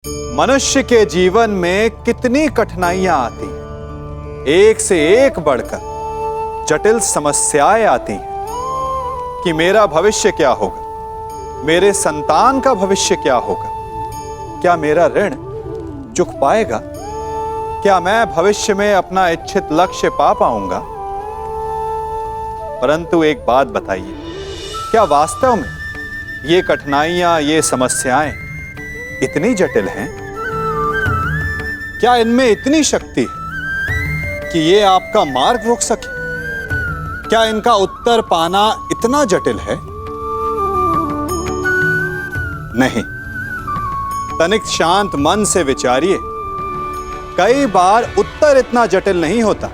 मनुष्य के जीवन में कितनी कठिनाइयां आती हैं, एक से एक बढ़कर जटिल समस्याएं आती हैं कि मेरा भविष्य क्या होगा, मेरे संतान का भविष्य क्या होगा, क्या मेरा ऋण चुक पाएगा, क्या मैं भविष्य में अपना इच्छित लक्ष्य पा पाऊंगा। परंतु एक बात बताइए, क्या वास्तव में ये कठिनाइयां, ये समस्याएं इतनी जटिल हैं? क्या इनमें इतनी शक्ति है कि ये आपका मार्ग रोक सके? क्या इनका उत्तर पाना इतना जटिल है? नहीं, तनिक शांत मन से विचारिए। कई बार उत्तर इतना जटिल नहीं होता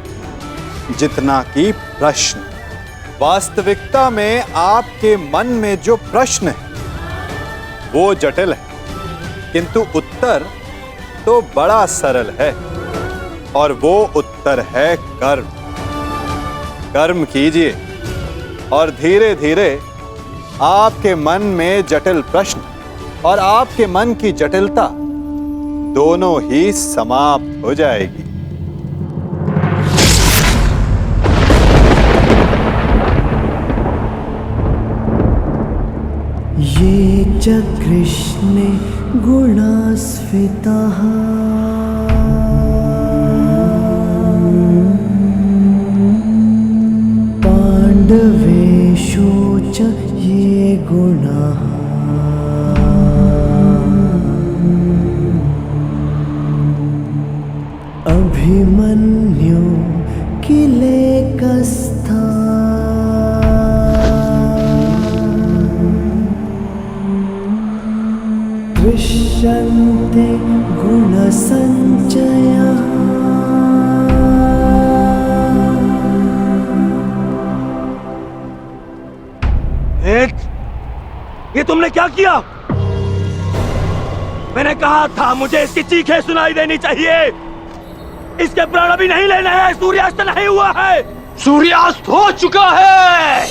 जितना कि प्रश्न। वास्तविकता में आपके मन में जो प्रश्न है वो जटिल है, किंतु उत्तर तो बड़ा सरल है, और वो उत्तर है कर्म। कर्म कीजिए और धीरे धीरे आपके मन में जटिल प्रश्न और आपके मन की जटिलता दोनों ही समाप्त हो जाएगी। ये च कृष्णे गुणास्फिताः पाण्डवेषु च ये गुणाः अभिमन्यु किलेकस्था दृश्यन्ते गुणसञ्चयः। ये तुमने क्या किया? मैंने कहा था मुझे इसकी चीखें सुनाई देनी चाहिए। इसके प्राण अभी नहीं लेने हैं, सूर्यास्त नहीं हुआ है। सूर्यास्त हो चुका है।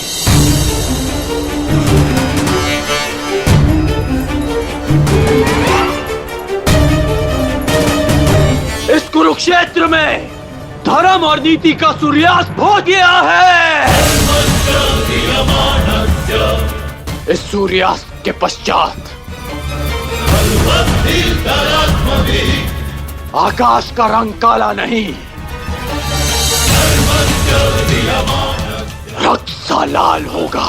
इस कुरुक्षेत्र में धर्म और नीति का सूर्यास्त हो गया है। इस सूर्यास्त के पश्चात आकाश का रंग काला नहीं, रक्त सा लाल होगा।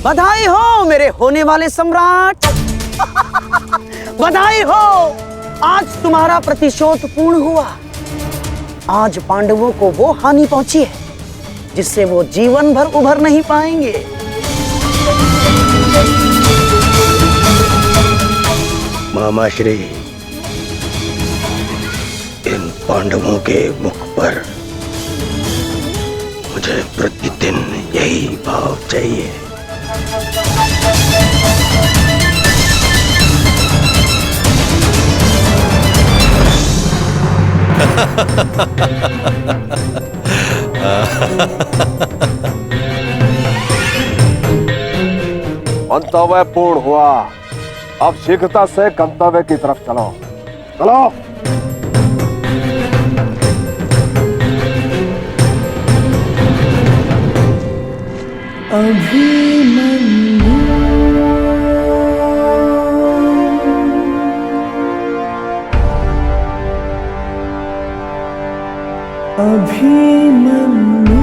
बधाई हो मेरे होने वाले सम्राट। बधाई हो, आज तुम्हारा प्रतिशोध पूर्ण हुआ। आज पांडवों को वो हानि पहुंची है जिससे वो जीवन भर उभर नहीं पाएंगे। मामा श्री, इन पांडवों के मुख पर मुझे प्रतिदिन यही भाव चाहिए। मंतव्य पूर्ण हुआ। अब शीघ्रता से गंतव्य की तरफ चलो। चलो। अभिमन्यु अभिमन्यु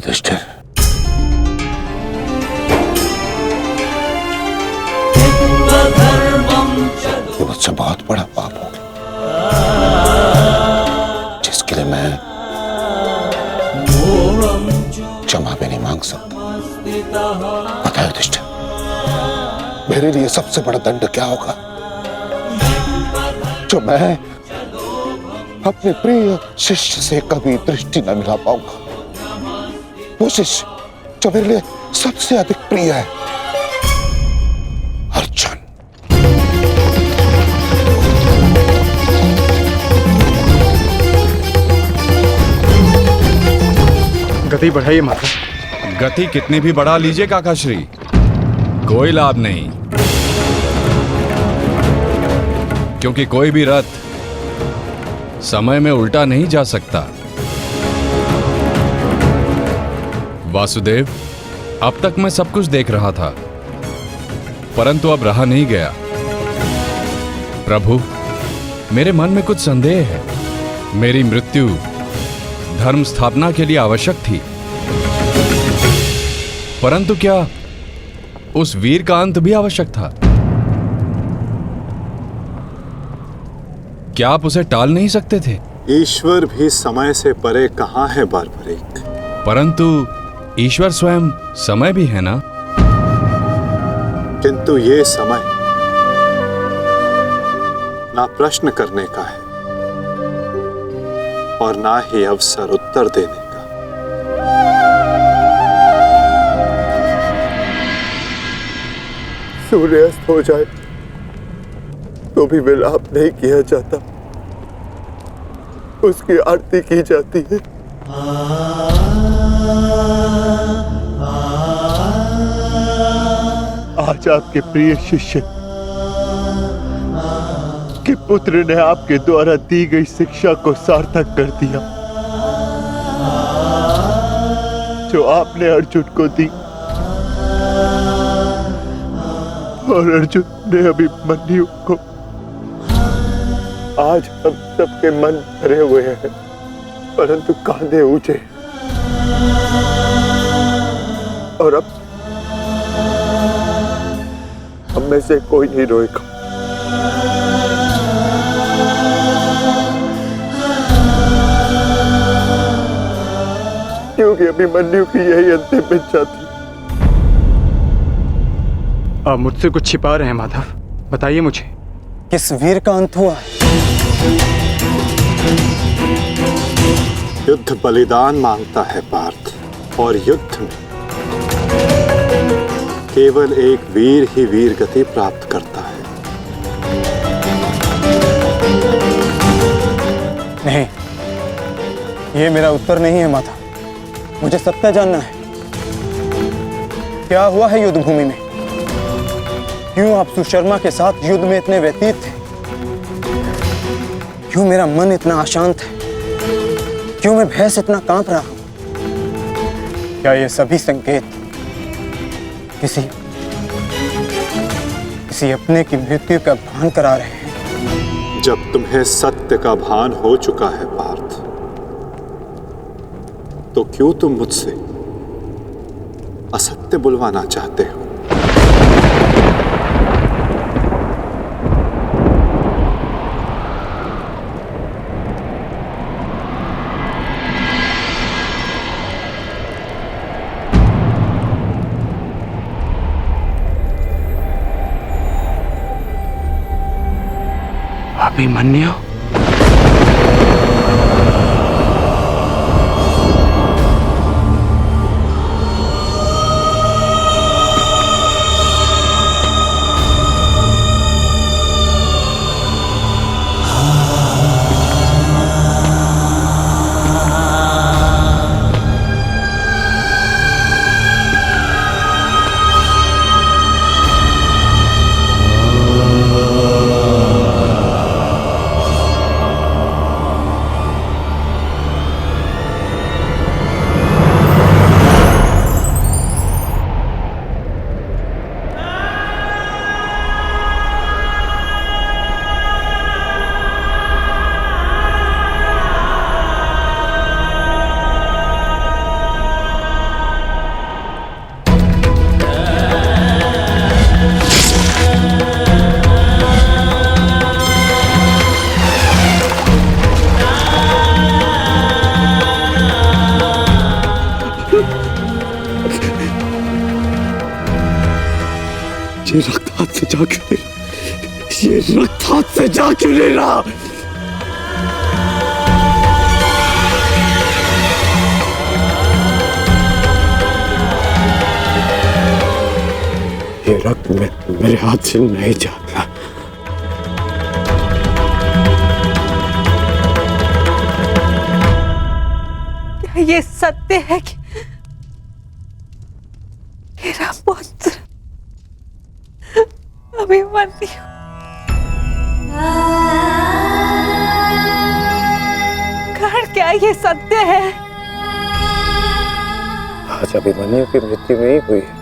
युधिष्ठिर, ये मुझसे बहुत बड़ा पाप हो गया जिसके लिए मैं क्षमा भी नहीं मांग सकता। पता है युधिष्ठिर, मेरे लिए सबसे बड़ा दंड क्या होगा? जो मैं अपने प्रिय शिष्य से कभी दृष्टि न मिला पाऊंगा, वो शिष्य जो मेरे लिए सबसे अधिक प्रिय है, अर्जुन। गति बढ़ाइए माता। गति कितनी भी बढ़ा लीजिए काकाश्री, कोई लाभ नहीं, क्योंकि कोई भी रथ समय में उल्टा नहीं जा सकता। वासुदेव, अब तक मैं सब कुछ देख रहा था, परंतु अब रहा नहीं गया। प्रभु, मेरे मन में कुछ संदेह है। मेरी मृत्यु धर्म स्थापना के लिए आवश्यक थी, परंतु क्या उस वीर का अंत भी आवश्यक था? क्या आप उसे टाल नहीं सकते थे? ईश्वर भी समय से परे कहां है बारबरीक? परंतु ईश्वर स्वयं समय भी है ना? किंतु ये समय ना प्रश्न करने का है और ना ही अवसर उत्तर देने का। सूर्यास्त हो जाए तो भी विलाप नहीं किया जाता, उसकी आरती की जाती है। आज आपके प्रिय शिष्य के पुत्र ने आपके द्वारा दी गई शिक्षा को सार्थक कर दिया, जो आपने अर्जुन को दी, और अर्जुन ने अभिमन्यु को। आज हम सबके मन भरे हुए हैं, परंतु कांधे ऊंचे, और अब हम में से कोई नहीं रोएगा। क्योंकि अभिमन्यु की यही अंतिम इच्छा थी। आप मुझसे कुछ छिपा रहे हैं माधव, बताइए मुझे। किस वीर का अंत हुआ? युद्ध बलिदान मांगता है पार्थ, और युद्ध में केवल एक वीर ही वीर गति प्राप्त करता है। नहीं, ये मेरा उत्तर नहीं है माता। मुझे सत्य जानना है। क्या हुआ है युद्ध भूमि में? क्यों आप सुशर्मा के साथ युद्ध में इतने व्यतीत थे? क्यों मेरा मन इतना अशांत है? क्यों मैं भय से इतना कांप रहा हूं? क्या ये सभी संकेत किसी अपने की मृत्यु का भान करा रहे हैं? जब तुम्हें सत्य का भान हो चुका है पार्थ, तो क्यों तुम मुझसे असत्य बुलवाना चाहते हो? अभिमन्यु, ये रक्त हाथ से जा क्यों ले रहा? ये रक्त हाथ से जा क्यों ले रहा? ये रक्त मेरे हाथ से नहीं जा रहा। क्या ये सत्य है कि मेरा पुत्र अभिमन्यु कर्ण, क्या ये सत्य है? आज अभिमन्यु की मृत्यु नहीं हुई है,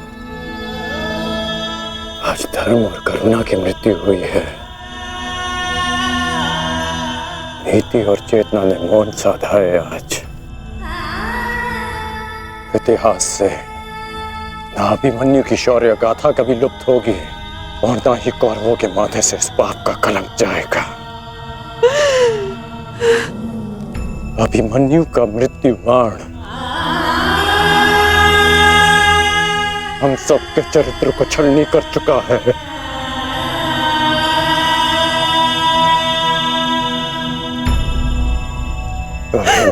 आज धर्म और करुणा की मृत्यु हुई है। नीति और चेतना ने मौन साधा है। आज इतिहास से ना अभिमन्यु की शौर्य गाथा कभी लुप्त होगी और ना ही कौरवों के माथे से इस पाप का कलंक जाएगा। अभिमन्यु का मृत्यु बाण हम सबके चरित्र को छलनी कर चुका है।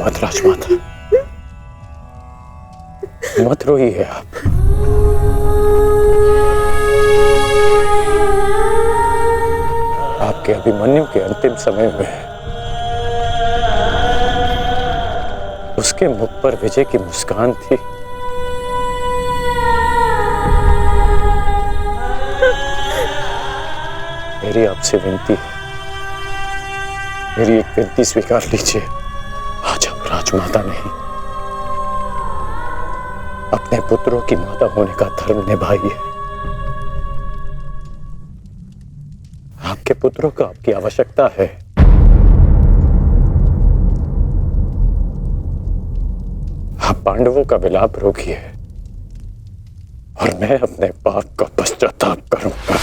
मत राजमाता, मत रोइए आप। आपके अभिमन्यु के अंतिम समय में उसके मुख पर विजय की मुस्कान थी। मेरी आपसे विनती है, मेरी एक विनती स्वीकार लीजिए। आज आप राजमाता नहीं, अपने पुत्रों की माता होने का धर्म निभाइए। आपके पुत्रों को आपकी आवश्यकता है। आप पांडवों का विलाप रोकिए और मैं अपने पाप का पश्चाताप करूंगा।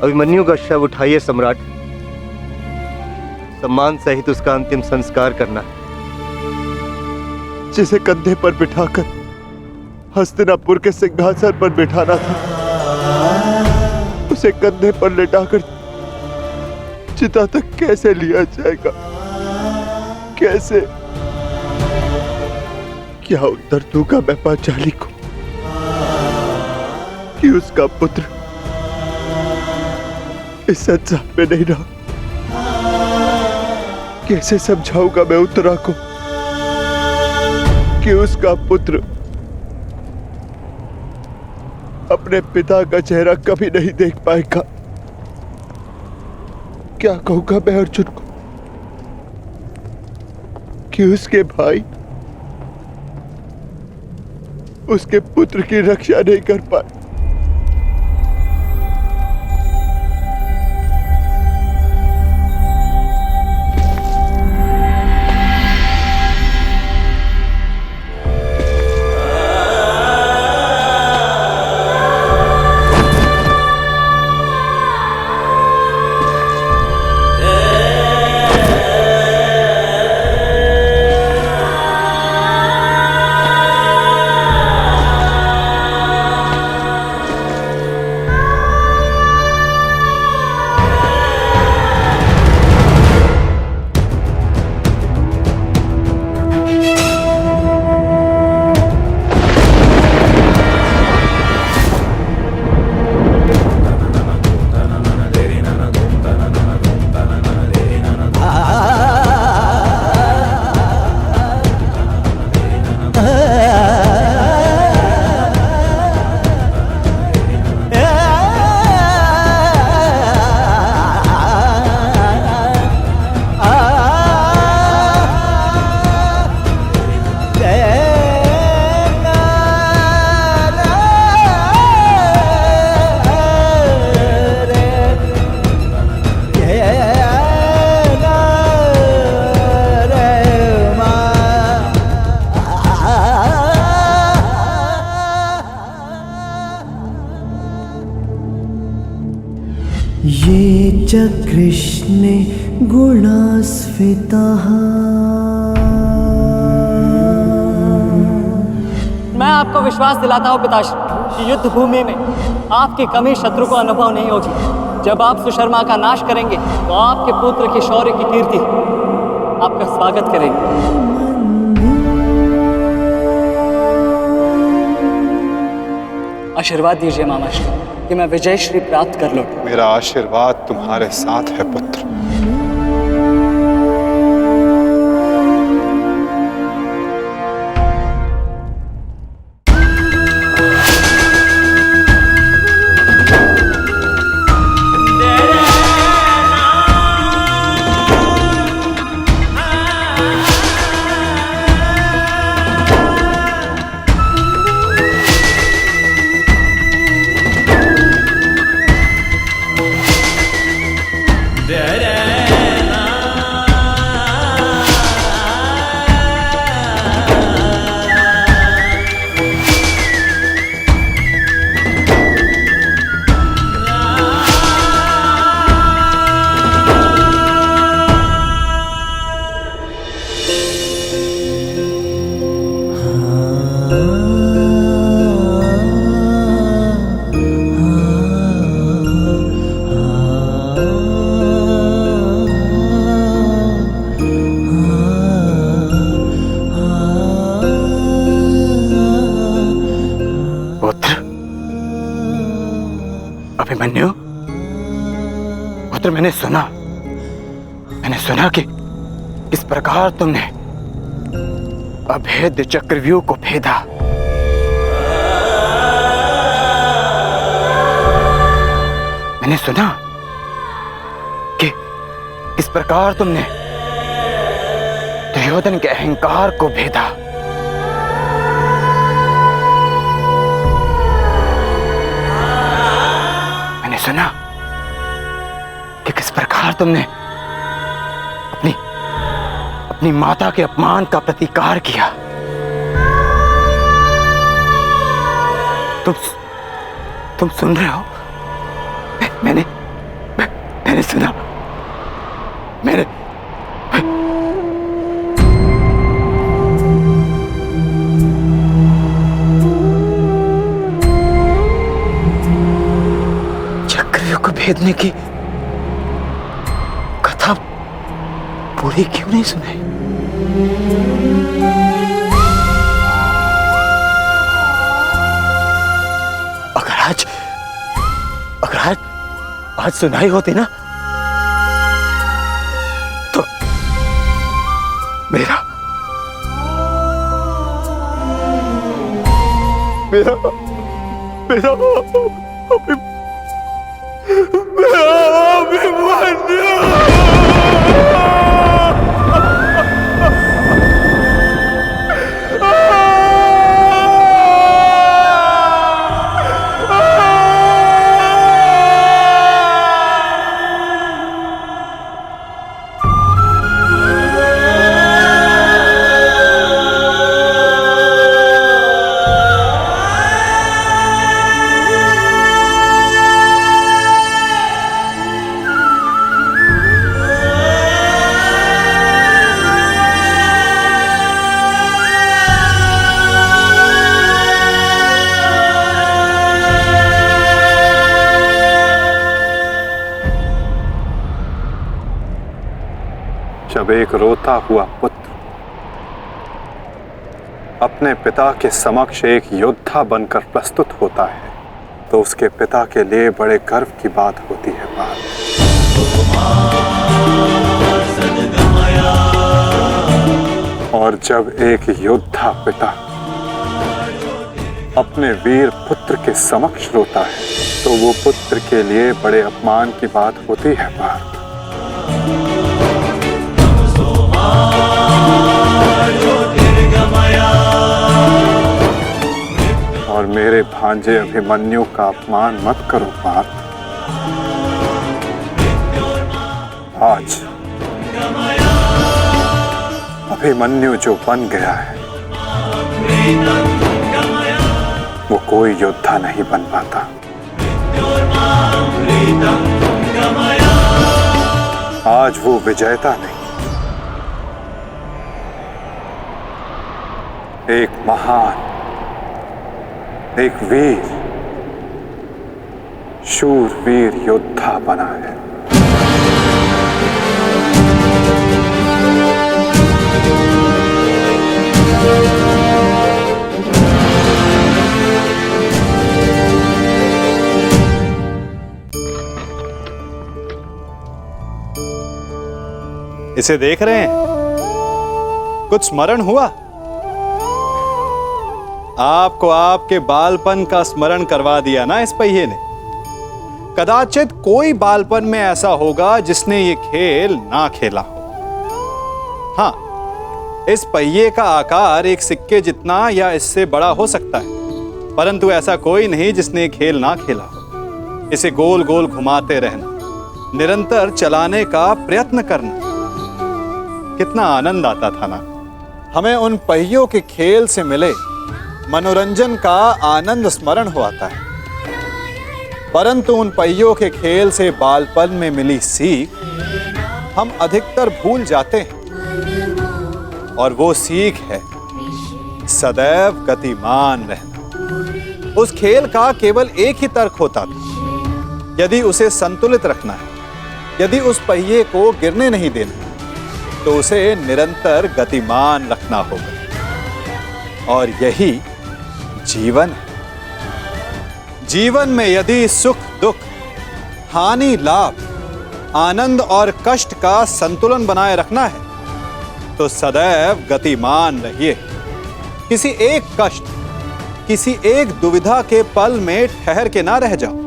अभिमन्यु का शव उठाइए सम्राट, सम्मान सहित उसका अंतिम संस्कार करना है। जिसे कंधे पर बिठाकर हस्तिनापुर के सिंहासन पर बिठाना था, उसे कंधे पर लेटाकर चिता तक कैसे लिया जाएगा? कैसे? क्या उत्तर दूंगा मैं पांचाली को कि उसका पुत्र इस संसार में नहीं रहा? कैसे समझाऊंगा मैं उत्तरा को कि उसका पुत्र अपने पिता का चेहरा कभी नहीं देख पाएगा? क्या कहूंगा मैं अर्जुन को कि उसके भाई उसके पुत्र की रक्षा नहीं कर पाए? ये च कृष्णे गुणास्फिताः। मैं आपको विश्वास दिलाता हूँ पिताश्री कि युद्ध भूमि में आपकी कमी शत्रु को अनुभव नहीं होगी। जब आप सुशर्मा का नाश करेंगे तो आपके पुत्र की शौर्य की कीर्ति आपका स्वागत करेंगे। आशीर्वाद दीजिए मामाश्री कि मैं विजयश्री प्राप्त कर लूं। मेरा आशीर्वाद तुम्हारे साथ है पुत्र। अभिमन्यु, पुत्र मैंने सुना कि इस प्रकार तुमने अभेद्य चक्रव्यूह को भेदा। मैंने सुना कि इस प्रकार तुमने दुर्योधन के अहंकार को भेदा। मैंने सुना कि किस प्रकार तुमने अपनी माता के अपमान का प्रतिकार किया। तुम सुन रहे हो? मैंने सुना। मैंने चक्रव्यूह को भेदने की कथा पूरी क्यों नहीं सुनाई? अगर आज सुनाई होती ना तो मेरा जब एक रोता हुआ पुत्र अपने पिता के समक्ष एक योद्धा बनकर प्रस्तुत होता है तो उसके पिता के लिए बड़े गर्व की बात होती है। और जब एक योद्धा पिता अपने वीर पुत्र के समक्ष रोता है तो वो पुत्र के लिए बड़े अपमान की बात होती है। और मेरे भांजे अभिमन्यु का अपमान मत करो पार्थ। आज अभिमन्यु जो बन गया है वो कोई योद्धा नहीं बन पाता। आज वो विजेता नहीं, एक महान, एक वीर, शूरवीर योद्धा बना है। इसे देख रहे हैं? कुछ स्मरण हुआ? आपको आपके बालपन का स्मरण करवा दिया ना इस पहिए ने। कदाचित कोई बालपन में ऐसा होगा जिसने ये खेल ना खेला हो। हां, इस पहिए का आकार एक सिक्के जितना या इससे बड़ा हो सकता है, परंतु ऐसा कोई नहीं जिसने ये खेल ना खेला हो। इसे गोल गोल घुमाते रहना, निरंतर चलाने का प्रयत्न करना, कितना आनंद आता था ना। हमें उन पहियों के खेल से मिले मनोरंजन का आनंद स्मरण हो आता है, परंतु उन पहियों के खेल से बालपन में मिली सीख हम अधिकतर भूल जाते हैं। और वो सीख है सदैव गतिमान रहना। उस खेल का केवल एक ही तर्क होता था, यदि उसे संतुलित रखना है, यदि उस पहिए को गिरने नहीं देना, तो उसे निरंतर गतिमान रखना होगा। और यही जीवन है। जीवन में यदि सुख दुख, हानि लाभ, आनंद और कष्ट का संतुलन बनाए रखना है, तो सदैव गतिमान रहिए। किसी एक कष्ट, किसी एक दुविधा के पल में ठहर के ना रह जाओ,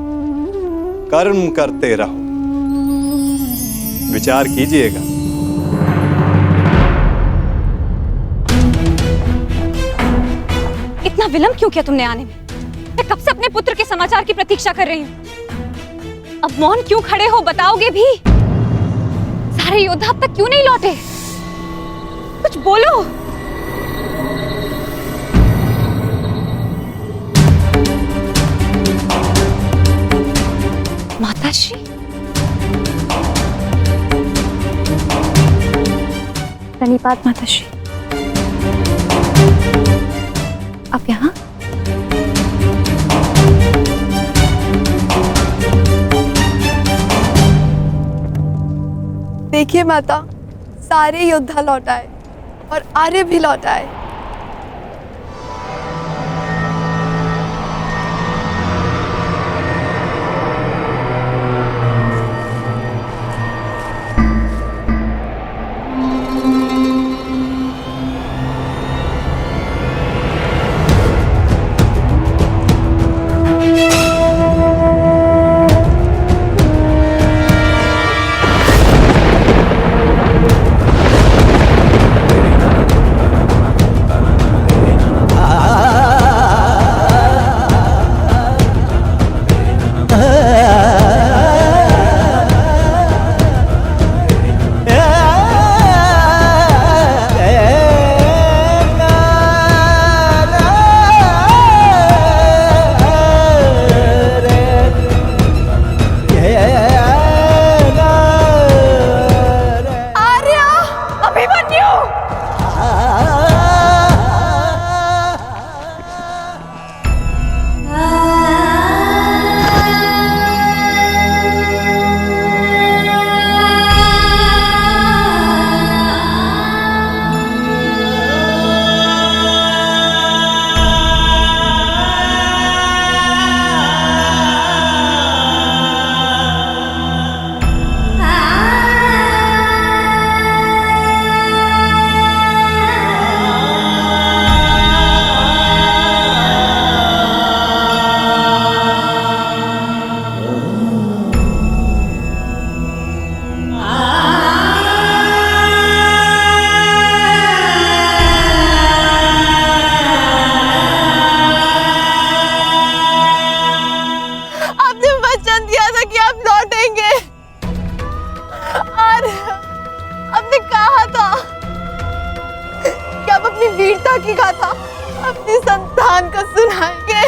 कर्म करते रहो। विचार कीजिएगा। इतना विलंब क्यों किया तुमने आने में? मैं कब से अपने पुत्र के समाचार की प्रतीक्षा कर रही हूँ। अब मौन क्यों खड़े हो, बताओगे भी? सारे योद्धा अब तक क्यों नहीं लौटे? कुछ बोलो। माताश्री, धन्यवाद माताश्री। आप यहाँ? देखिए माता, सारे योद्धा लौट आए और आर्य भी लौट आए। वीरता की गाथा अपनी संतान को सुनाएंगे।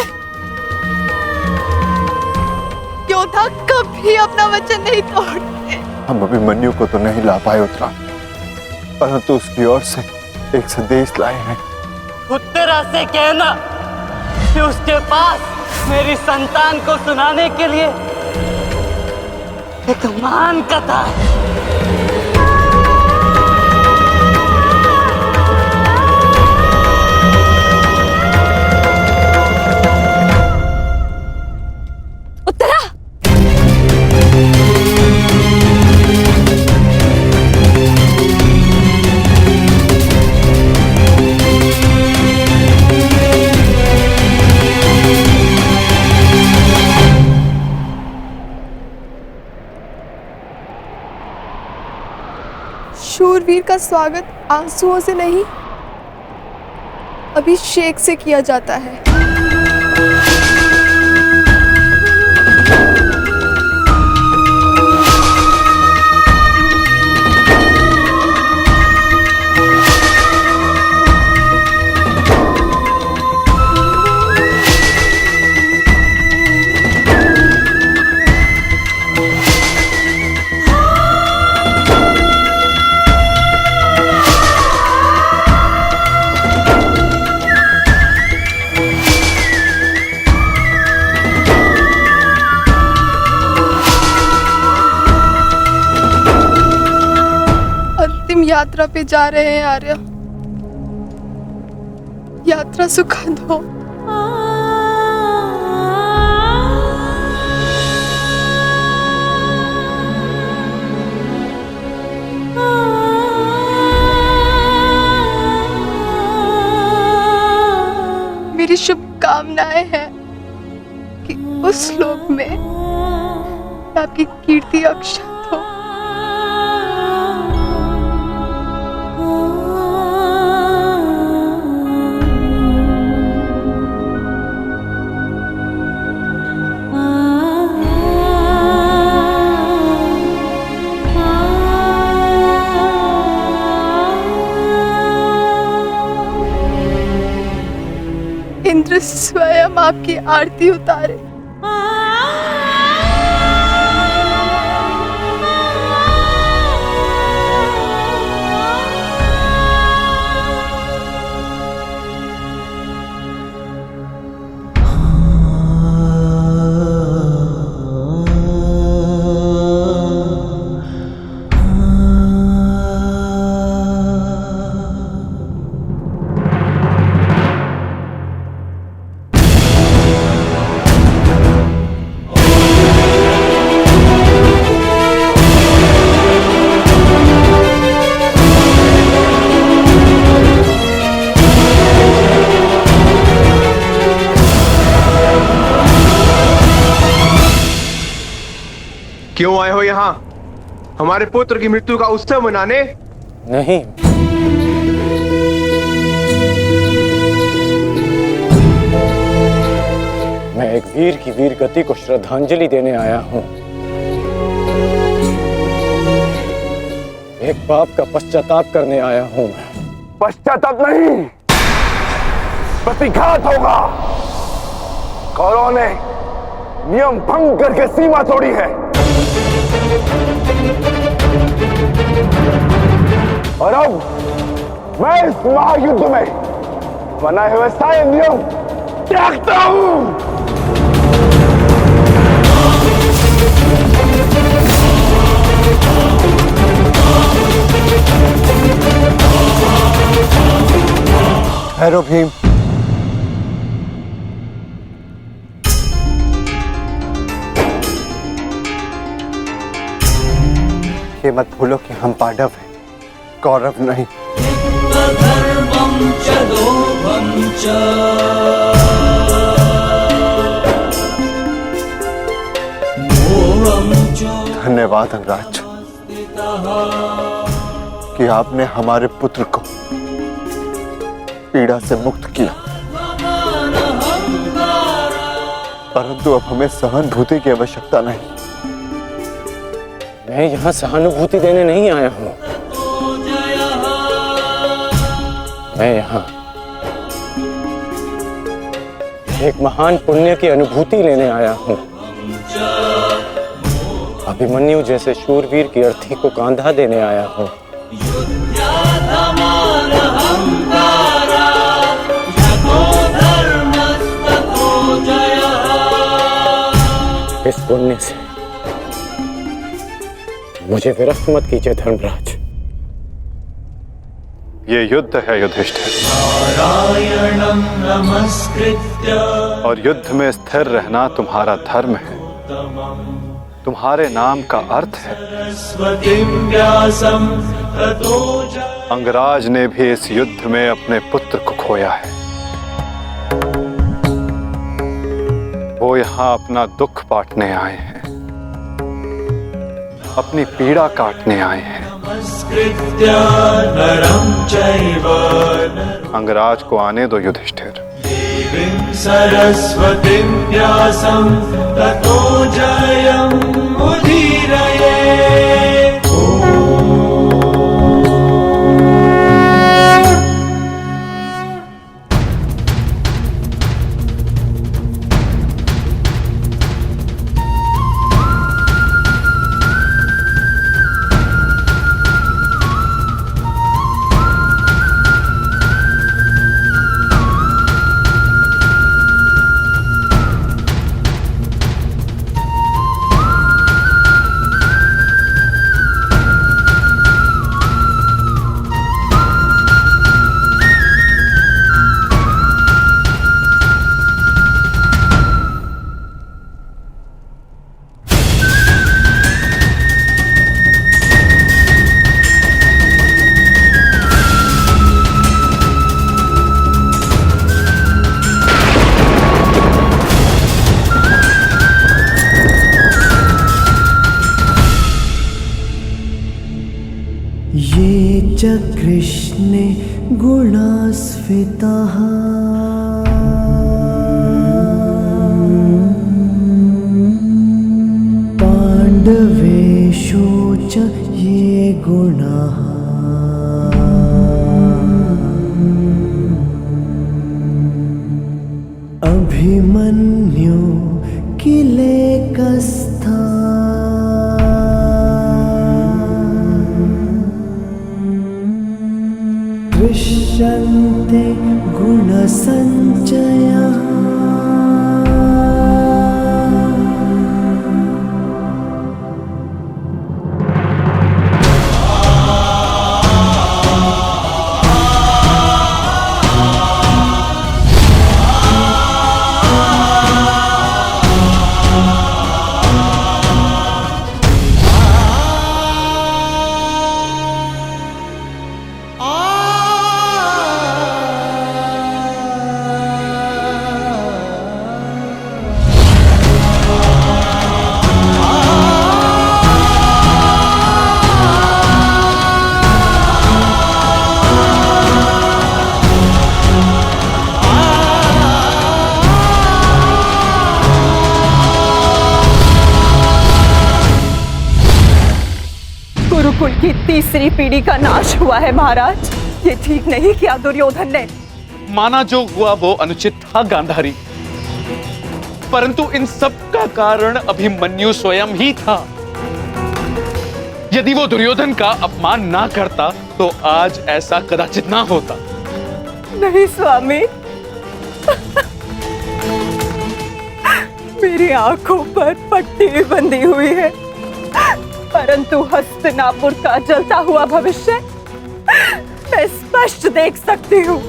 योद्धा कभी अपना वचन नहीं तोड़ते। हम अभिमन्यु को तो नहीं ला पाए उत्तरा, परंतु उसकी ओर से एक संदेश लाए हैं। उत्तरा से कहना कि उसके पास मेरी संतान को सुनाने के लिए एक महान कथा है। शूरवीर का स्वागत आंसुओं से नहीं, अभिषेक से किया जाता है। यात्रा पे जा रहे हैं आर्य, यात्रा सुखद हो। मेरी शुभकामनाएं हैं कि उस लोक में आपकी कीर्ति अक्षत हो। इंद्र स्वयं आपकी आरती उतारे। क्यों आए हो यहाँ? हमारे पुत्र की मृत्यु का उत्सव मनाने? नहीं, मैं एक वीर की वीर गति को श्रद्धांजलि देने आया हूँ। एक पाप का पश्चाताप करने आया हूँ। पश्चाताप नहीं, प्रतिघात होगा। कौरवों ने नियम भंग करके सीमा तोड़ी है और अब मैं इस महायुद्ध में बनाए हुए सारे नियम त्यागता हूं। भैरव भीम, ये मत भूलो कि हम पांडव हैं, कौरव नहीं। धन्यवाद अंगराज कि आपने हमारे पुत्र को पीड़ा से मुक्त किया, परंतु अब हमें सहानुभूति की आवश्यकता नहीं। मैं यहाँ सहानुभूति देने नहीं आया हूँ, मैं यहाँ एक महान पुण्य की अनुभूति लेने आया हूँ। अब अभिमन्यु जैसे शूरवीर की अर्थी को कांधा देने आया हूँ। इस पुण्य से मुझे विरक्त मत कीजिए धर्मराज। ये युद्ध है युधिष्ठिर, और युद्ध में स्थिर रहना तुम्हारा धर्म है, तुम्हारे नाम का अर्थ है। अंगराज ने भी इस युद्ध में अपने पुत्र को खोया है। वो यहां अपना दुख बांटने आए हैं, अपनी पीड़ा काटने आए हैं। अंगराज को आने दो युधिष्ठिर। सरस्वतीं व्यासं ततो जयं उदीरये। ये च कृष्णे गुणास्फिताः पाण्डवेषु च ये गुणाः अभिमन्यु किलेकस्था दृश्यन्ते गुणसञ्चयः। गुरुकुल की तीसरी पीढ़ी का नाश हुआ है महाराज। ये ठीक नहीं किया दुर्योधन ने। माना जो हुआ वो अनुचित था गांधारी, परंतु इन सब का कारण अभिमन्यु स्वयं ही था। यदि वो दुर्योधन का अपमान ना करता तो आज ऐसा कदाचित ना होता। नहीं स्वामी, मेरी आंखों पर पट्टी बंधी हुई है, परंतु हस्तिनापुर का जलता हुआ भविष्य मैं स्पष्ट देख सकती हूँ।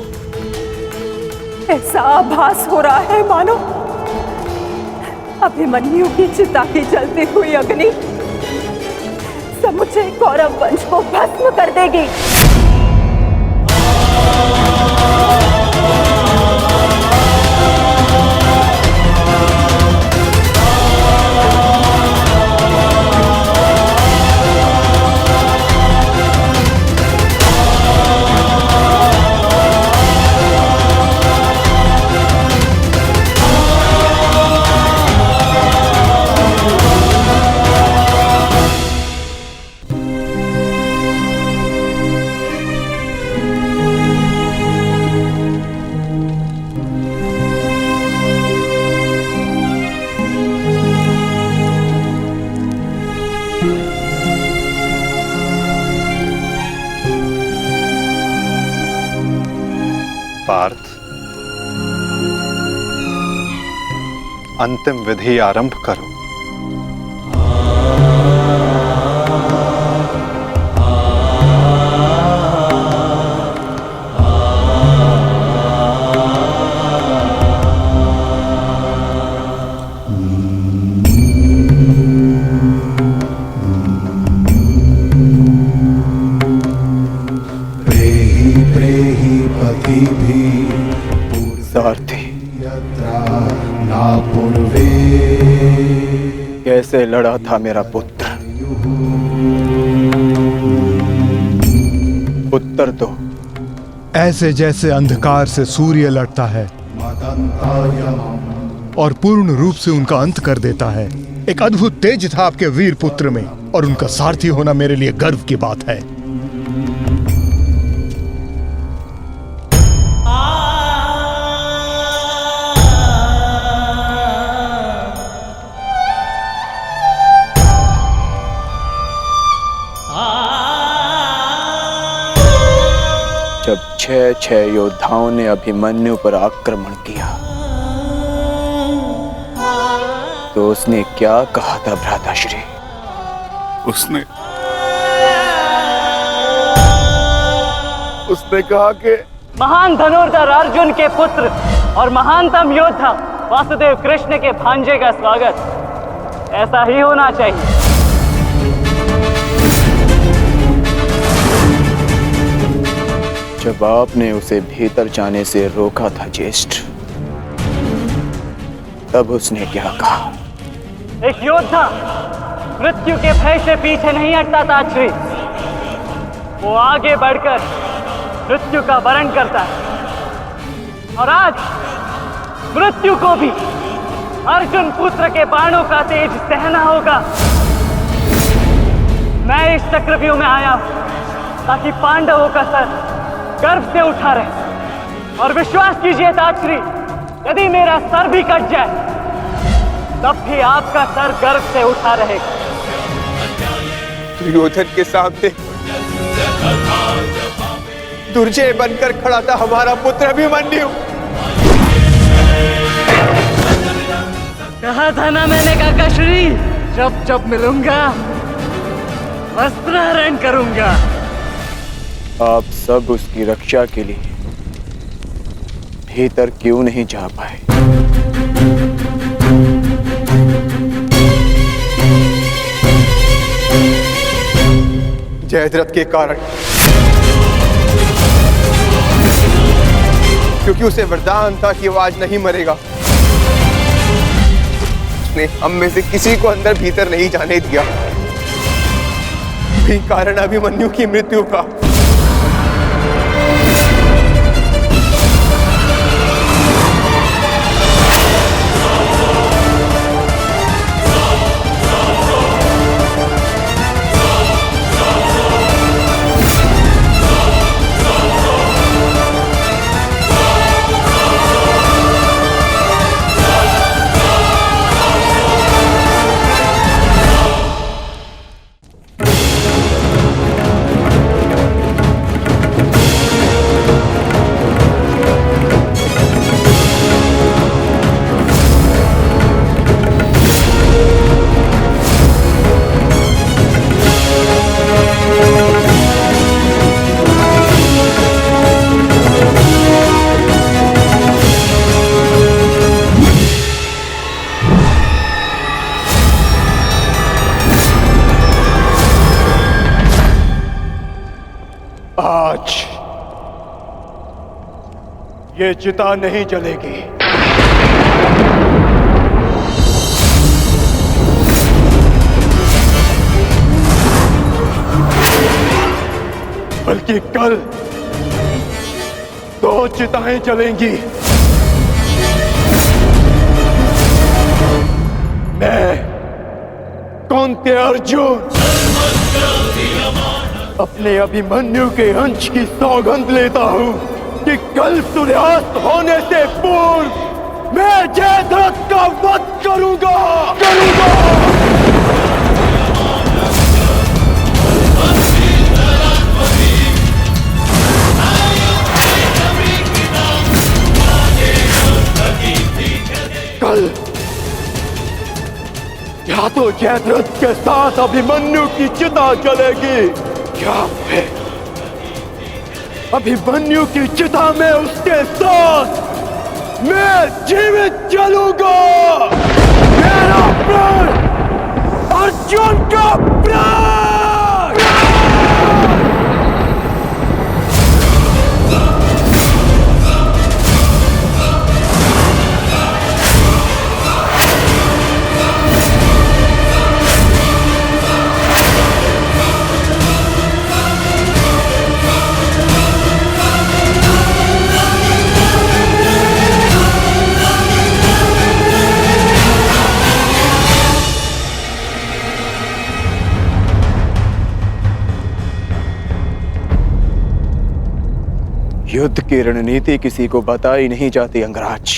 ऐसा आभास हो रहा है मानो अभिमन्यु की चिता की जलती हुई अग्नि समुचे कौरव वंश को भस्म कर देगी। अंतिम विधि आरंभ करो। सारथी, कैसे लड़ा था मेरा पुत्र? उत्तर दो। ऐसे जैसे अंधकार से सूर्य लड़ता है और पूर्ण रूप से उनका अंत कर देता है। एक अद्भुत तेज था आपके वीर पुत्र में, और उनका सारथी होना मेरे लिए गर्व की बात है। जब 6 योद्धाओं ने अभिमन्यु पर आक्रमण किया तो उसने क्या कहा था भ्राताश्री? उसने कहा कि महान धनुर्धर अर्जुन के पुत्र और महानतम योद्धा वासुदेव कृष्ण के भांजे का स्वागत ऐसा ही होना चाहिए। जब आपने उसे भीतर जाने से रोका था ज्येष्ठ, तब उसने क्या कहा? एक योद्धा मृत्यु के भय से पीछे नहीं हटता था श्री, वो आगे बढ़कर मृत्यु का वरण करता है। और आज मृत्यु को भी अर्जुन पुत्र के बाणों का तेज सहना होगा। मैं इस चक्रव्यूह में आया हूं ताकि पांडवों का सर गर्व से उठा रहे। और विश्वास कीजिए ताक्षरी, यदि मेरा सर भी कट जाए तब भी आपका सर गर्व से उठा रहेगा। दुर्योधन के सामने दुर्जय बनकर खड़ा था हमारा पुत्र अभिमन्यु। कहा था ना मैंने काकाश्री, जब जब मिलूंगा वस्त्रहरण करूंगा। आप सब उसकी रक्षा के लिए भीतर क्यों नहीं जा पाए? जयद्रथ के कारण, क्योंकि उसे वरदान था कि वो आज नहीं मरेगा। उसने हम में से किसी को अंदर भीतर नहीं जाने दिया। भी कारण अभिमन्यु की मृत्यु का। आज ये चिता नहीं जलेगी। बल्कि कल 2 चिताएं जलेंगी। मैं कौन्ते अर्जुन अपने अभिमन्यु के अंश की सौगंध लेता हूं कि कल सूर्यास्त होने से पूर्व मैं जयद्रथ का वध करूंगा। कल जयद्रथ के साथ अभिमन्यु की चिता जलेगी, क्या फिर अभिमन्यु की चिता में उसके साथ मैं जीवित जलूंगा। मेरा प्राण अर्जुन का प्राण। युद्ध की रणनीति किसी को बताई नहीं जाती अंगराज,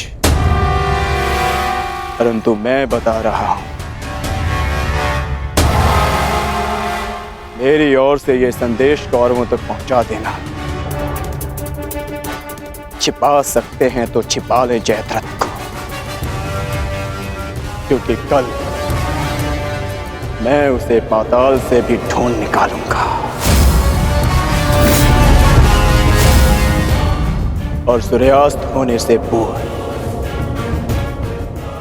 परंतु मैं बता रहा हूं। मेरी ओर से यह संदेश कौरवों तक पहुंचा देना। छिपा सकते हैं तो छिपा ले जयद्रथ को, क्योंकि कल मैं उसे पाताल से भी ढूंढ निकालूंगा और सूर्यास्त होने से पूर्व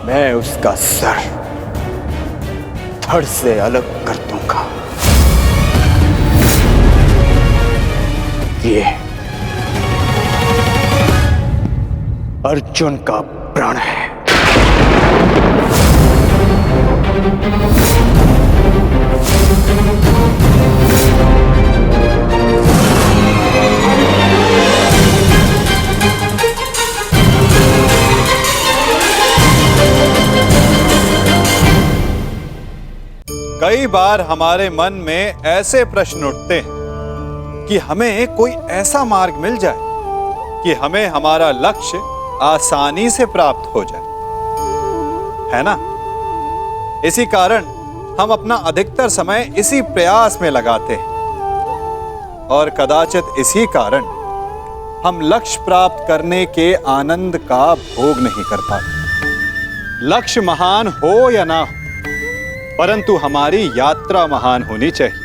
मैं उसका सर धड़ से अलग कर दूंगा। ये अर्जुन का प्रण है। कई बार हमारे मन में ऐसे प्रश्न उठते हैं कि हमें कोई ऐसा मार्ग मिल जाए कि हमें हमारा लक्ष्य आसानी से प्राप्त हो जाए, है ना? इसी कारण हम अपना अधिकतर समय इसी प्रयास में लगाते हैं और कदाचित इसी कारण हम लक्ष्य प्राप्त करने के आनंद का भोग नहीं कर पाते। लक्ष्य महान हो या ना हो, परंतु हमारी यात्रा महान होनी चाहिए।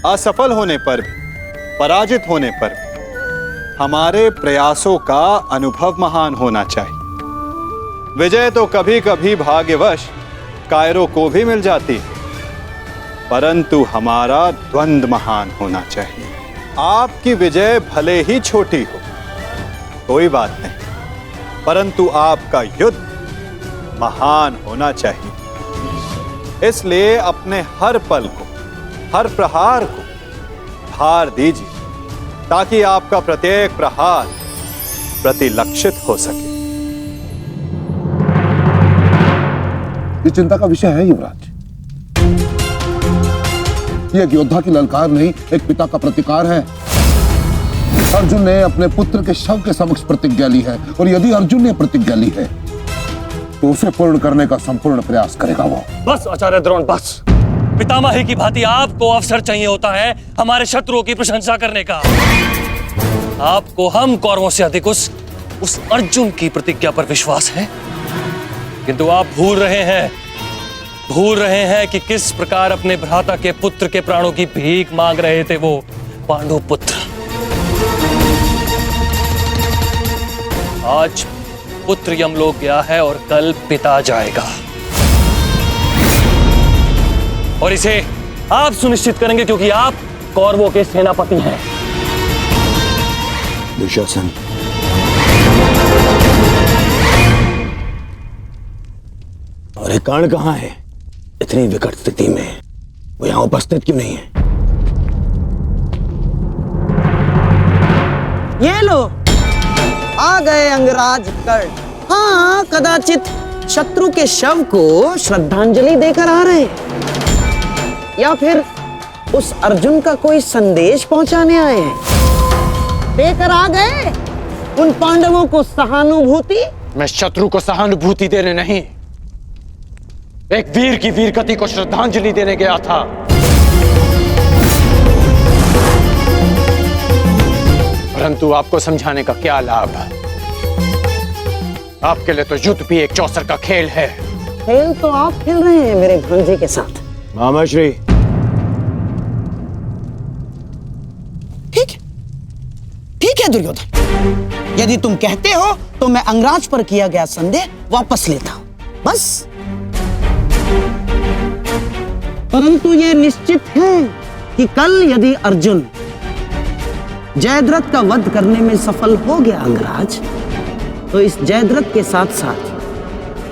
असफल होने पर भी, पराजित होने पर भी हमारे प्रयासों का अनुभव महान होना चाहिए। विजय तो कभी कभी भाग्यवश कायरों को भी मिल जाती है, परंतु हमारा द्वंद्व महान होना चाहिए। आपकी विजय भले ही छोटी हो, कोई बात नहीं, परंतु आपका युद्ध महान होना चाहिए। इसलिए अपने हर पल को, हर प्रहार को भार दीजिए, ताकि आपका प्रत्येक प्रहार प्रतिलक्षित हो सके। ये चिंता का विषय है युवराज। ये एक योद्धा की ललकार नहीं, एक पिता का प्रतिकार है। अर्जुन ने अपने पुत्र के शव के समक्ष प्रतिज्ञा ली है, और यदि अर्जुन ने प्रतिज्ञा ली है तो उसे पूर्ण करने का संपूर्ण प्रयास करेगा वो। बस आचार्य द्रोण, बस। पितामही की भांति आपको अवसर चाहिए होता है हमारे शत्रुओं की प्रशंसा करने का। आपको हम कौरवों से अधिक उस अर्जुन की प्रतिज्ञा पर विश्वास है, किंतु आप भूल रहे हैं कि किस प्रकार अपने भ्राता के पुत्र के प्राणों की भीख मांग रहे थे वो पांडु पुत्र। आज पुत्र यमलोक गया है और कल पिता जाएगा, और इसे आप सुनिश्चित करेंगे क्योंकि आप कौरवों के सेनापति हैं। दुशासन, और ये कर्ण कहां है? इतनी विकट स्थिति में वो यहां उपस्थित क्यों नहीं है? ये लो, आ गए अंगराज कर्ण। हाँ, कदाचित शत्रु के शव को श्रद्धांजलि देकर आ रहे, या फिर उस अर्जुन का कोई संदेश पहुंचाने आए हैं। देकर आ गए उन पांडवों को सहानुभूति। मैं शत्रु को सहानुभूति देने नहीं, एक वीर की वीरगति को श्रद्धांजलि देने गया था। परंतु आपको समझाने का क्या लाभ? आपके लिए तो युद्ध भी एक चौसर का खेल है, खेल तो आप खेल रहे हैं मेरे भांजे के साथ। मामाश्री, ठीक है दुर्योधन, यदि तुम कहते हो तो मैं अंगराज पर किया गया संदेह वापस लेता हूं, बस। परंतु यह निश्चित है कि कल यदि अर्जुन जयद्रथ का वध करने में सफल हो गया अंगराज, तो इस जयद्रथ के साथ साथ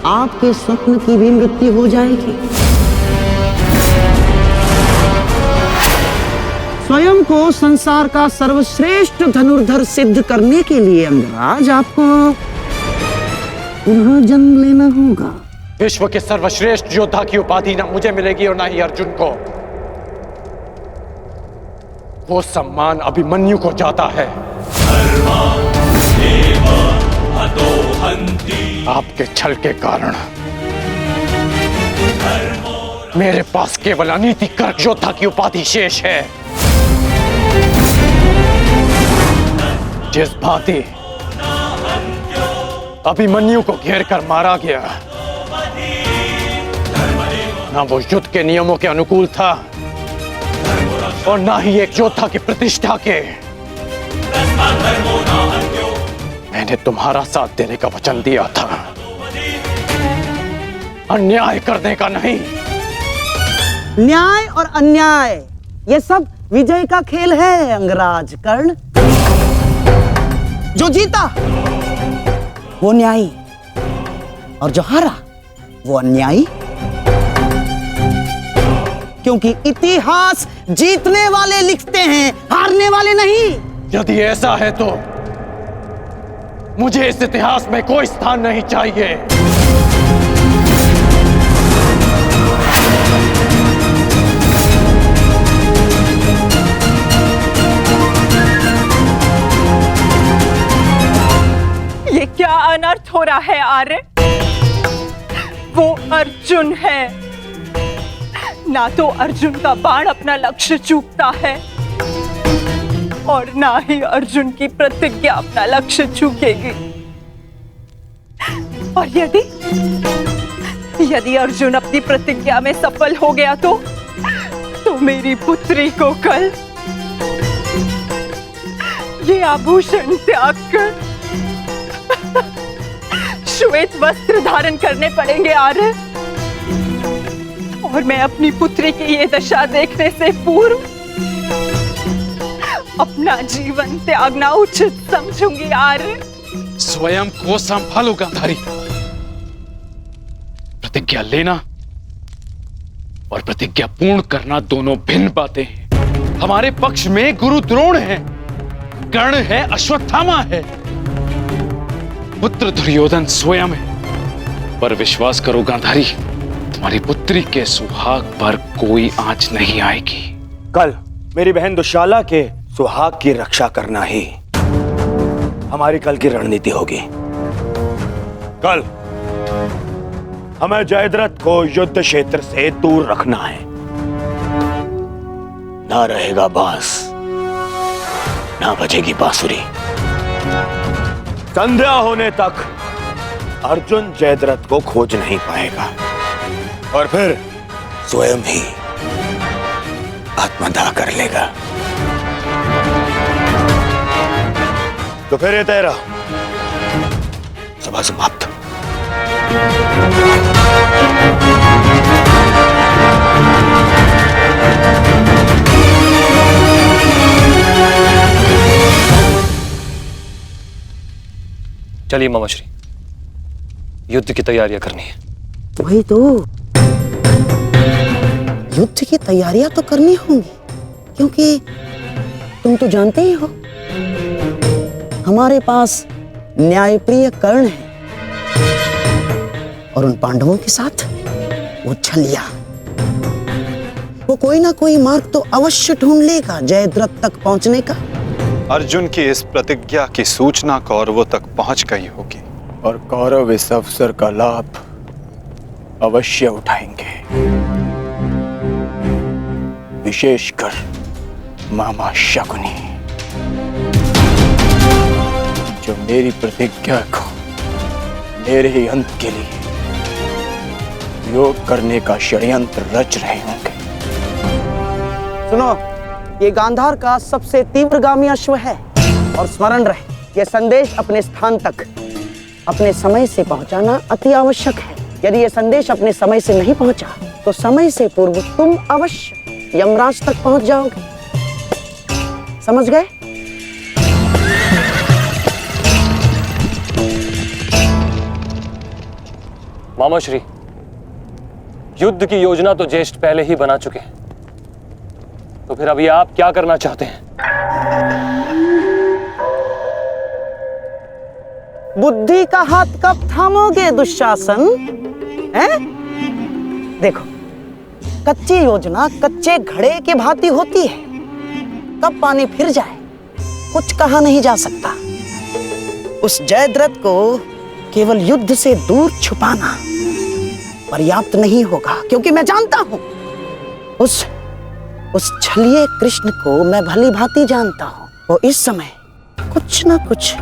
आपके स्वप्न की भी मृत्यु हो जाएगी। स्वयं को संसार का सर्वश्रेष्ठ धनुर्धर सिद्ध करने के लिए अंगराज आपको पुनः जन्म लेना होगा। विश्व के सर्वश्रेष्ठ योद्धा की उपाधि ना मुझे मिलेगी और ना ही अर्जुन को। वो सम्मान अभिमन्यु को जाता है। आपके छल के कारण मेरे पास केवल अनीतिकर योद्धा की उपाधि शेष है। जिस भांति अभिमन्यु को घेर कर मारा गया, ना वो युद्ध के नियमों के अनुकूल था और ना ही एक योद्धा की प्रतिष्ठा के। मैंने तुम्हारा साथ देने का वचन दिया था, अन्याय करने का नहीं। न्याय और अन्याय ये सब विजय का खेल है अंगराज कर्ण। जो जीता वो न्यायी और जो हारा वो अन्यायी, क्योंकि इतिहास जीतने वाले लिखते हैं, हारने वाले नहीं। यदि ऐसा है तो मुझे इस इतिहास में कोई स्थान नहीं चाहिए। ये क्या अनर्थ हो रहा है आर्य? वो अर्जुन है, ना तो अर्जुन का बाण अपना लक्ष्य चूकता है और ना ही अर्जुन की प्रतिज्ञा अपना लक्ष्य चूकेगी। और यदि अर्जुन अपनी प्रतिज्ञा में सफल हो गया तो मेरी पुत्री को कल ये आभूषण त्याग कर श्वेत वस्त्र धारण करने पड़ेंगे आर्य। और मैं अपनी पुत्री की ये दशा देखने से पूर्व अपना जीवन त्यागना उचित समझूंगी आर्य। स्वयं को संभालो गांधारी। प्रतिज्ञा लेना और प्रतिज्ञा पूर्ण करना दोनों भिन्न बातें हैं। हमारे पक्ष में गुरु द्रोण है, कर्ण है, अश्वत्थामा है, पुत्र दुर्योधन स्वयं है। पर विश्वास करो गांधारी, तुम्हारी पुत्री के सुहाग पर कोई आंच नहीं आएगी। कल मेरी बहन दुशाला के सुहाग की रक्षा करना ही हमारी कल की रणनीति होगी। कल हमें जयद्रथ को युद्ध क्षेत्र से दूर रखना है। ना रहेगा बांस, ना बजेगी बांसुरी। संध्या होने तक अर्जुन जयद्रथ को खोज नहीं पाएगा और फिर स्वयं ही आत्मदाह कर लेगा। तो फिर ये तेरा सभा समाप्त। चलिए मामाश्री, युद्ध की तैयारियां करनी है। वही तो, युद्ध की तैयारियां तो करनी होंगी, क्योंकि तुम तो जानते ही हो हमारे पास न्यायप्रिय कर्ण है और उन पांडवों के साथ वो छलिया। वो कोई ना कोई मार्ग तो अवश्य ढूंढ लेगा जयद्रथ तक पहुंचने का। अर्जुन की इस प्रतिज्ञा की सूचना कौरवों तक पहुंच गई होगी और कौरव इस अवसर का लाभ अवश्य उठाएंगे, विशेषकर मामा शकुनी, जो मेरी प्रतिज्ञा को मेरे ही अंत के लिए दुरुपयोग करने का षड्यंत्र रच रहे होंगे। सुनो, ये गांधार का सबसे तीव्रगामी अश्व है और स्मरण रहे, ये संदेश अपने स्थान तक अपने समय से पहुंचाना अति आवश्यक है। यदि ये संदेश अपने समय से नहीं पहुंचा तो समय से पूर्व तुम अवश्य यमराज तक पहुंच जाओगे। समझ गए? मामा श्री, युद्ध की योजना तो ज्येष्ठ पहले ही बना चुके हैं, तो फिर अभी आप क्या करना चाहते हैं? बुद्धि का हाथ कब थामोगे दुशासन? हैं? देखो, कच्ची योजना कच्चे घड़े के भांति होती है, कब पानी फिर जाए कुछ कहा नहीं जा सकता। उस जयद्रथ को केवल युद्ध से दूर छुपाना पर्याप्त नहीं होगा, क्योंकि मैं जानता हूं उस छलिए कृष्ण को मैं भली भांति जानता हूं। वो इस समय कुछ ना कुछ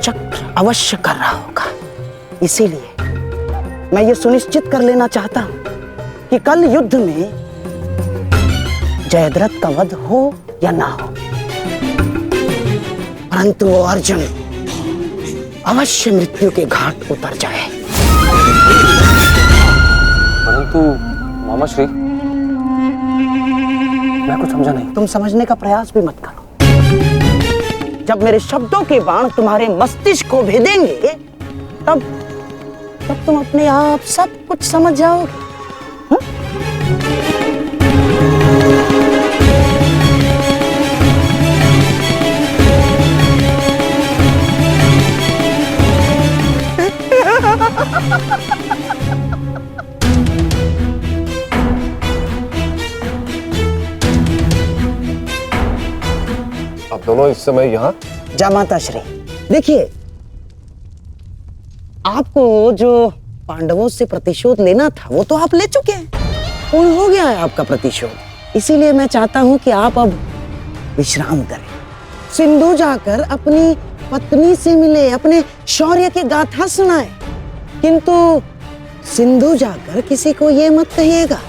चक्र अवश्य कर रहा होगा। इसीलिए मैं ये सुनिश्चित कर लेना चाहता हूं कि कल युद्ध में जयद्रथ का वध हो या ना हो, परंतु वो अर्जुन अवश्य मृत्यु के घाट उतर जाए। परंतु मामा श्री, मैं कुछ समझा नहीं। तुम समझने का प्रयास भी मत करो। जब मेरे शब्दों के बाण तुम्हारे मस्तिष्क को भेदेंगे तब तुम अपने आप सब कुछ समझ जाओगे। आप दोनों इस समय यहाँ? जामाता श्री, देखिए, आपको जो पांडवों से प्रतिशोध लेना था वो तो आप ले चुके हैं, पूर्ण हो गया है आपका प्रतिशोध। इसीलिए मैं चाहता हूं कि आप अब विश्राम करें, सिंधु जाकर अपनी पत्नी से मिले, अपने शौर्य की गाथा सुनाए। किंतु सिंधु जाकर किसी को ये मत कहिएगा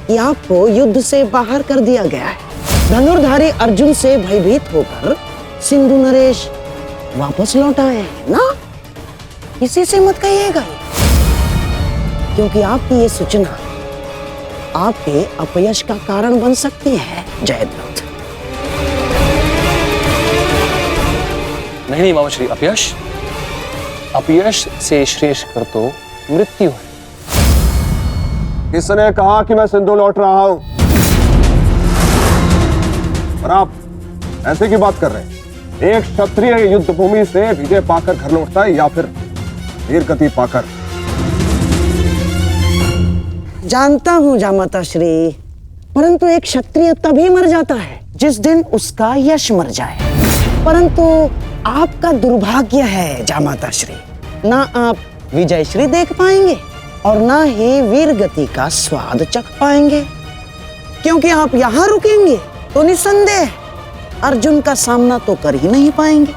कि आपको युद्ध से बाहर कर दिया गया है। धनुर्धारी अर्जुन से भयभीत होकर सिंधु नरेश वापस लौट आए हैं ना, किसी से मत कहिएगा, क्योंकि आपकी ये सूचना आपके अपयश का कारण बन सकती है जयद्रथ। नहीं मामा श्री, अपयश से श्रेष्ठ कर तो मृत्यु है। किसने कहा कि मैं सिंधु लौट रहा हूं? और आप ऐसे की बात कर रहे हैं? एक क्षत्रिय युद्ध भूमि से विजय पाकर घर लौटता है या फिर वीर गति पाकर? जानता हूं जामाता श्री, परंतु एक क्षत्रिय तभी मर जाता है जिस दिन उसका यश मर जाए। परंतु आपका दुर्भाग्य है जामाता श्री, ना आप विजय श्री देख पाएंगे और ना ही वीर गति का स्वाद चख पाएंगे, क्योंकि आप यहां रुकेंगे तो निसंदेह अर्जुन का सामना तो कर ही नहीं पाएंगे।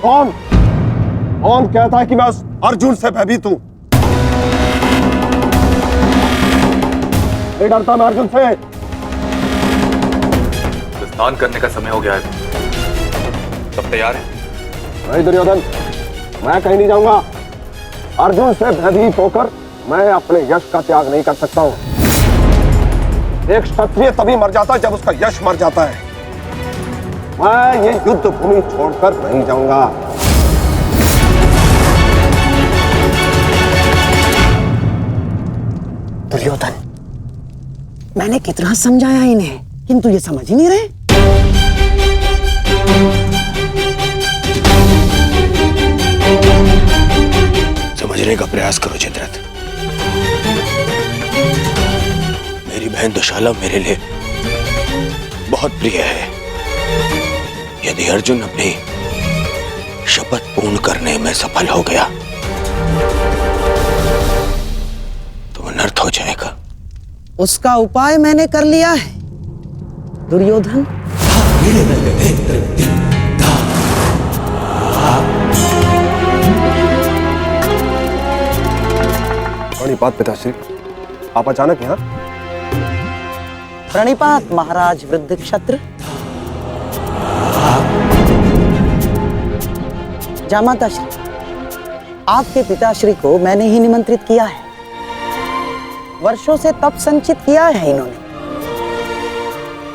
कौन कहता है कि मैं अर्जुन से भयभीत हूं? नहीं डरता मैं अर्जुन से। स्नान करने का समय हो गया है, सब तैयार है? नहीं दुर्योधन, मैं कहीं नहीं जाऊंगा। अर्जुन से भयभीत होकर मैं अपने यश का त्याग नहीं कर सकता हूं। एक क्षत्रिय तभी मर जाता है जब उसका यश मर जाता है। मैं ये युद्ध भूमि छोड़कर नहीं जाऊंगा। दुर्योधन, मैंने कितना समझाया इन्हें, किंतु ये समझ ही नहीं रहे। समझने का प्रयास करो जयद्रथ। मेरी बहन दुशाला मेरे लिए बहुत प्रिय है। यदि अर्जुन अपनी शपथ पूर्ण करने में सफल हो गया तो अनर्थ हो जाएगा। उसका उपाय मैंने कर लिया है दुर्योधन। प्रणिपात पिताश्री, आप अचानक यहाँ? प्रणिपात महाराज वृद्ध क्षत्र। जामाता श्री, आपके पिताश्री को मैंने ही निमंत्रित किया है। वर्षों से तप संचित किया है इन्होंने,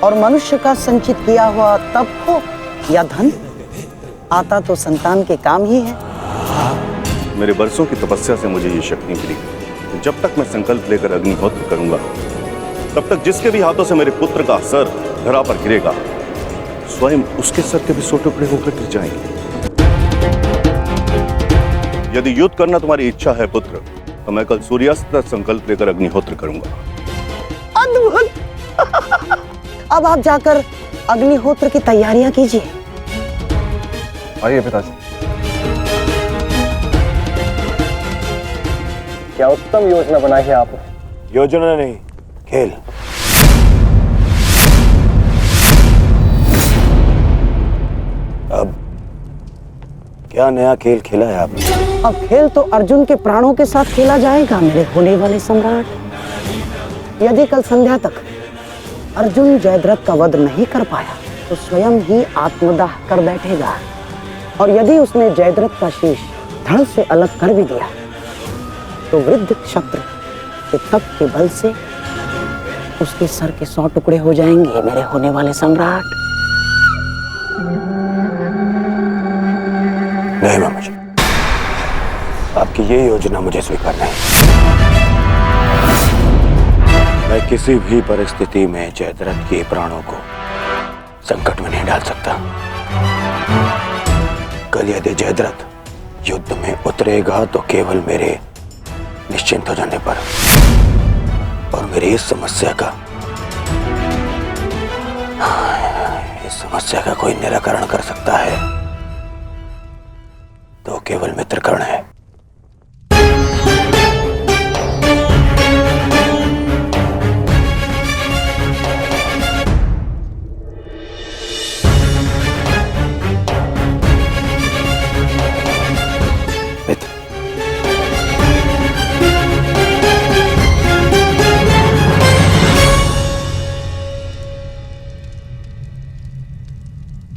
और मनुष्य का संचित किया हुआ तप हो या धन, आता तो संतान के काम ही है। मेरे वर्षों की तपस्या से मुझे ये शक्ति मिली। जब तक मैं संकल्प लेकर अग्निहोत्र करूंगा, तब तक जिसके भी हाथों से मेरे पुत्र का सर धरा पर गिरेगा, स्वयं उसके सर के भी 100 टुकड़े होकर गिर जाएंगे। यदि युद्ध करना तुम्हारी इच्छा है पुत्र, तो मैं कल सूर्यास्त तक संकल्प लेकर अग्निहोत्र करूंगा। अद्भुत। अब आप जाकर अग्निहोत्र की तैयारियां कीजिए। आइए पिताजी। क्या उत्तम योजना बनाई है आपने। योजना नहीं, खेल। अब क्या नया खेल खेला है आपने? अब खेल तो अर्जुन के प्राणों के साथ खेला जाएगा मेरे होने वाले सम्राट। यदि कल संध्या तक अर्जुन जयद्रथ का वध नहीं कर पाया, तो स्वयं ही आत्मदाह कर बैठेगा। और यदि उसने जयद्रथ का शीश धड़ से अलग कर भी दिया, तो वृद्ध क्षत्र के तप के बल से उसके सर के 100 टुकड़े हो जाएंगे मेरे होने वाले सम्राट। नहीं मामा जी, आपकी ये योजना मुझे स्वीकार नहीं। मैं किसी भी परिस्थिति में जयद्रथ के प्राणों को संकट में नहीं डाल सकता। कल यदि जयद्रथ युद्ध में उतरेगा, तो केवल मेरे निश्चिंत हो जाने पर और मेरी इस समस्या का कोई निराकरण कर सकता है तो केवल मित्रकर्ण है।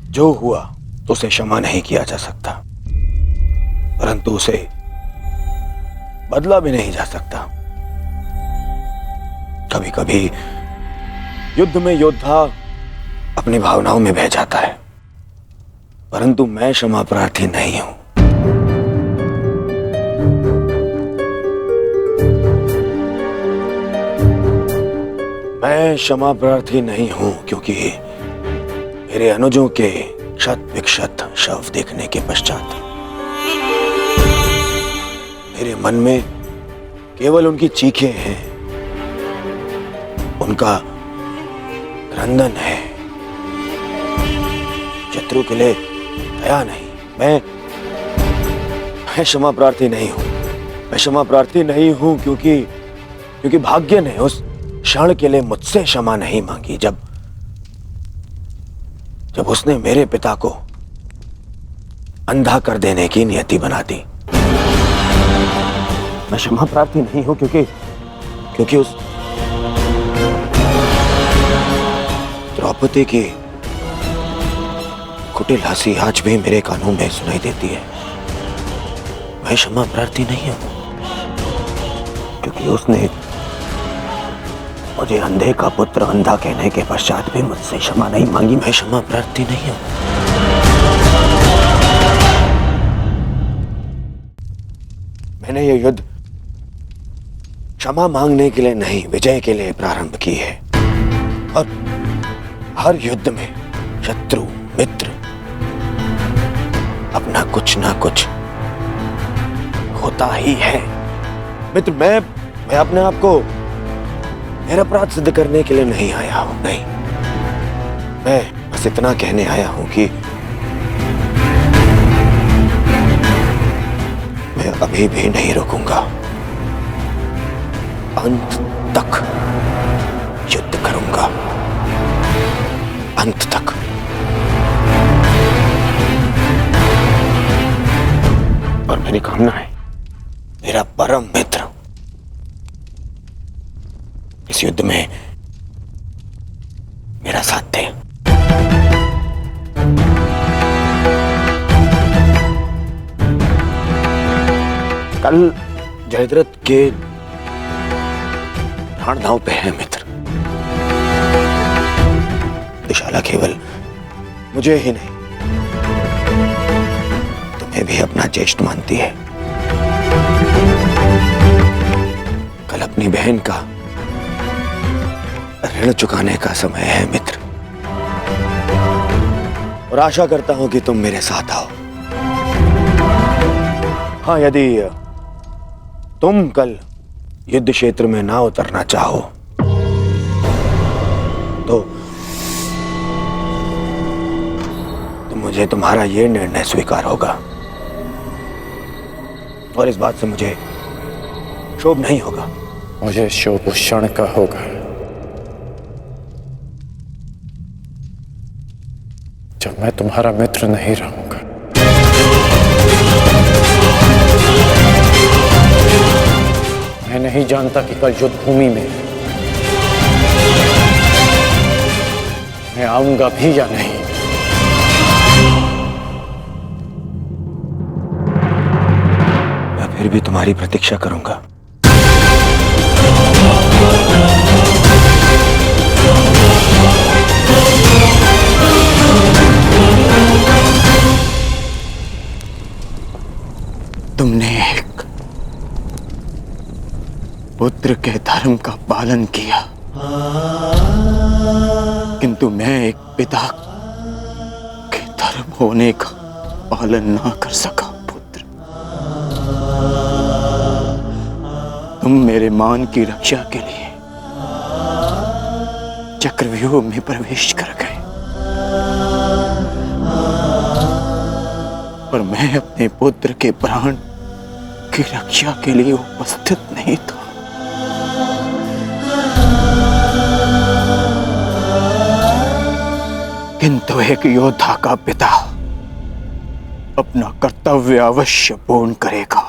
जो हुआ उसे क्षमा नहीं किया जा सकता, परंतु उसे बदला भी नहीं जा सकता। कभी कभी युद्ध में योद्धा अपनी भावनाओं में बह जाता है, परंतु मैं क्षमा प्रार्थी नहीं हूं। मैं क्षमा प्रार्थी नहीं हूं क्योंकि मेरे अनुजों के क्षत विक्षत शव देखने के पश्चात मेरे मन में केवल उनकी चीखें हैं, उनका क्रंदन है। शत्रु के लिए दया नहीं। मैं क्षमा प्रार्थी नहीं हूं। मैं क्षमा प्रार्थी नहीं हूं क्योंकि भाग्य ने उस क्षण के लिए मुझसे क्षमा नहीं मांगी जब उसने मेरे पिता को अंधा कर देने की नियति बना दी। मैं क्षमा प्रार्थी नहीं हूं क्योंकि उस द्रौपदी की कुटिल हंसी आज भी मेरे कानों में सुनाई देती है। मैं क्षमा प्रार्थी नहीं हूं क्योंकि उसने मुझे अंधे का पुत्र अंधा कहने के पश्चात भी मुझसे क्षमा नहीं मांगी। मैं क्षमा प्रार्थी नहीं हूं। मैंने ये युद्ध क्षमा मांगने के लिए नहीं, विजय के लिए प्रारंभ की है। और हर युद्ध में शत्रु मित्र अपना कुछ ना कुछ होता ही है। मित्र, मैं अपने आप को मेरा अपराध सिद्ध करने के लिए नहीं आया हूं। नहीं, मैं बस इतना कहने आया हूं कि मैं अभी भी नहीं रुकूंगा। अंत तक युद्ध करूंगा, अंत तक। और मेरी कामना है, मेरा परम मित्र इस युद्ध में मेरा साथ दे। कल जयद्रथ के प्राण दांव पे है मित्र। दुशाला केवल मुझे ही नहीं, तुम्हें भी अपना ज्येष्ठ मानती है। कल अपनी बहन का ऋण चुकाने का समय है मित्र, और आशा करता हूं कि तुम मेरे साथ आओ। हाँ, यदि तुम कल युद्ध क्षेत्र में ना उतरना चाहो तो मुझे तुम्हारा यह निर्णय स्वीकार होगा, और इस बात से मुझे क्षोभ नहीं होगा। मुझे क्षोभ उस क्षण का होगा जब मैं तुम्हारा मित्र नहीं रहूंगा। मैं नहीं जानता कि कल युद्ध भूमि में मैं आऊंगा भी या नहीं। मैं फिर भी तुम्हारी प्रतीक्षा करूंगा। तुमने एक पुत्र के धर्म का पालन किया, किंतु मैं एक पिता के धर्म होने का पालन ना कर सका। पुत्र, तुम मेरे मान की रक्षा के लिए चक्रव्यूह में प्रवेश कर गए, पर मैं अपने पुत्र के प्राण की रक्षा के लिए उपस्थित नहीं था। किंतु एक योद्धा का पिता अपना कर्तव्य अवश्य पूर्ण करेगा।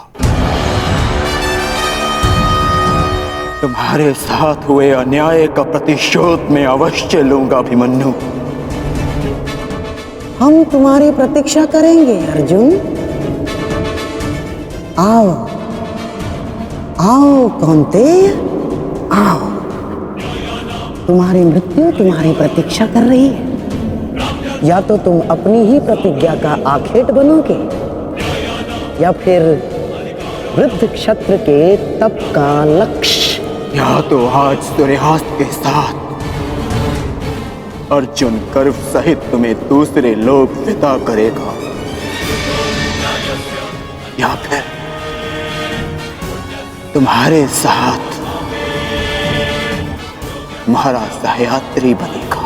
तुम्हारे साथ हुए अन्याय का प्रतिशोध मैं अवश्य लूंगा अभिमन्यु। हम तुम्हारी प्रतीक्षा करेंगे अर्जुन। आओ आओ कौन्तेय, आओ। तुम्हारी मृत्यु तुम्हारी प्रतीक्षा कर रही है। या तो तुम अपनी ही प्रतिज्ञा का आखेट बनोगे, या फिर वृद्ध क्षत्र के तप का लक्ष्य। या तो आज सूर्यास्त के साथ अर्जुन गर्व सहित तुम्हें दूसरे लोग विदा करेगा, या फिर तुम्हारे साथ महाराज सह्याद्री बनेगा।